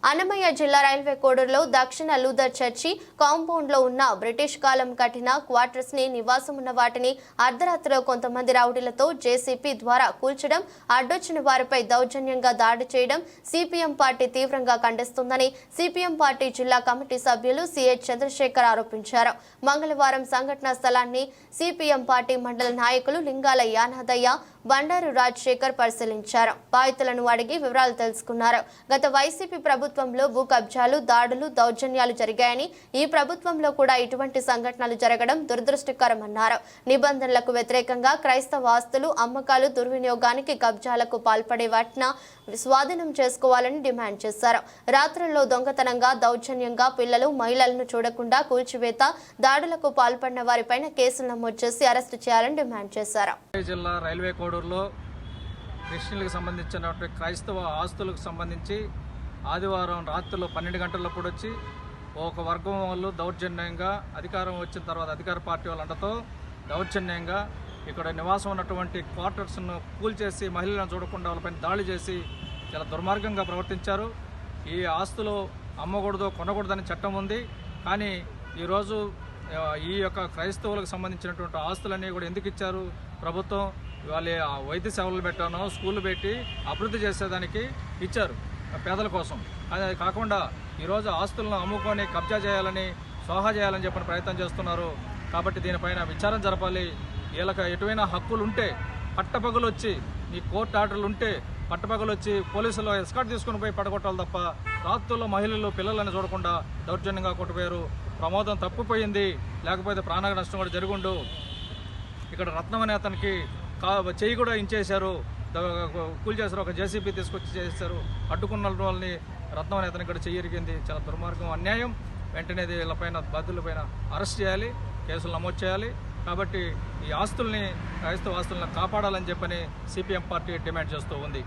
అన్నమయ్య జిల్లా రైల్వే కోడూరులో దక్షిణ Luther church compound లో ఉన్న బ్రిటిష్ కాలం కట్టిన క్వార్టర్స్ ని నివాసం ఉన్న వాటిని అర్ధరాత్రిలో కొంతమంది రౌడీలతో జేసీపీ ద్వారా కూల్చడం, అడ్డొచ్చిన వారిపై దౌర్జన్యంగా దాడి చేయడం సిపిఎం పార్టీ తీవ్రంగా ఖండిస్తుందని సిపిఎం పార్టీ జిల్లా కమిటీ సభ్యులు సిహెచ్ చంద్రశేఖర్ ఆరోపించారు. మంగళవారం సంఘటనా స్థలాన్ని సిపిఎం పార్టీ మండల నాయకులు లింగాల యానాదయ్య, బండారు రాజశేఖర్ పరిశీలించారు. బాధితులను అడిగి వివరాలు తెలుసుకున్నారు. గత వైసీపీ ప్రభుత్వంలో భూ కబ్జాలు, దాడులు, దౌర్జన్యాలు జరిగాయని, ఈ ప్రభుత్వంలో కూడా ఇటువంటి సంఘటనలు జరగడం దురదృష్టకరమన్నారు. నిబంధనలకు వ్యతిరేకంగా క్రైస్తవ ఆస్తులు అమ్మకాలు, దుర్వినియోగానికి, కబ్జాలకు పాల్పడే వాటిని స్వాధీనం చేసుకోవాలని డిమాండ్ చేశారు. రాత్రుల్లో దొంగతనంగా, దౌర్జన్యంగా పిల్లలు, మహిళలను చూడకుండా కూల్చివేత, దాడులకు పాల్పడిన వారిపైన కేసులు నమోదు చేసి అరెస్టు చేయాలని డిమాండ్ చేశారు. జిల్లా రైల్వే కోడూరులో క్రిస్టియన్లకు సంబంధించినటువంటి క్రైస్తవ ఆస్తులకు సంబంధించి ఆదివారం రాత్రిలో 12 గంటలప్పుడు వచ్చి ఒక వర్గం వాళ్ళు దౌర్జన్యంగా అధికారం వచ్చిన తర్వాత అధికార పార్టీ వాళ్ళ అండతో దౌర్జన్యంగా ఇక్కడ నివాసం ఉన్నటువంటి క్వార్టర్స్ను కూల్చేసి మహిళలను చూడకుండా వాళ్ళపైన దాడి చేసి చాలా దుర్మార్గంగా ప్రవర్తించారు. ఈ ఆస్తులు అమ్మకూడదు, కొనకూడదని చట్టం ఉంది. కానీ ఈరోజు ఈ యొక్క క్రైస్తవులకు సంబంధించినటువంటి ఆస్తులన్నీ కూడా ఎందుకు ఇచ్చారు ప్రభుత్వం? వాళ్ళ వైద్య సేవలు పెట్టానో, స్కూళ్ళు పెట్టి అభివృద్ధి చేసేదానికి ఇచ్చారు పేదల కోసం. అది కాకుండా ఈరోజు ఆస్తులను అమ్ముకొని కబ్జా చేయాలని, సోహా చేయాలని చెప్పిన ప్రయత్నం చేస్తున్నారు. కాబట్టి దీనిపైన విచారణ జరపాలి. వీళ్ళకి ఎటువైనా హక్కులు ఉంటే పట్టపగలు వచ్చి, నీ కోర్టు ఆర్డర్లు ఉంటే పట్టపగలు వచ్చి పోలీసులు ఎస్కాట్ తీసుకుని పోయి పడగొట్టాలి తప్ప రాత్రుల్లో మహిళలు, పిల్లలని చూడకుండా దౌర్జన్యంగా కొట్టిపోయారు. ప్రమాదం తప్పిపోయింది, లేకపోతే ప్రాణ నష్టం కూడా జరుగుండు. ఇక్కడ రత్నం అనే అతనికి చెయ్యి కూడా ఇంచేశారు, కూల్చేశారు. ఒక జేసీబీ తీసుకొచ్చి చేశారు. అడ్డుకున్న వాళ్ళని రత్నం అనే అతనికి కూడా చెయ్యి ఇరిగింది. చాలా దుర్మార్గం, అన్యాయం. వెంటనే వీళ్ళపైన బాధ్యులపైన అరెస్ట్ చేయాలి, కేసులు నమోదు చేయాలి. కాబట్టి ఈ ఆస్తుల్ని, క్రైస్తవ ఆస్తులను కాపాడాలని చెప్పని సిపిఎం పార్టీ డిమాండ్ చేస్తూ ఉంది.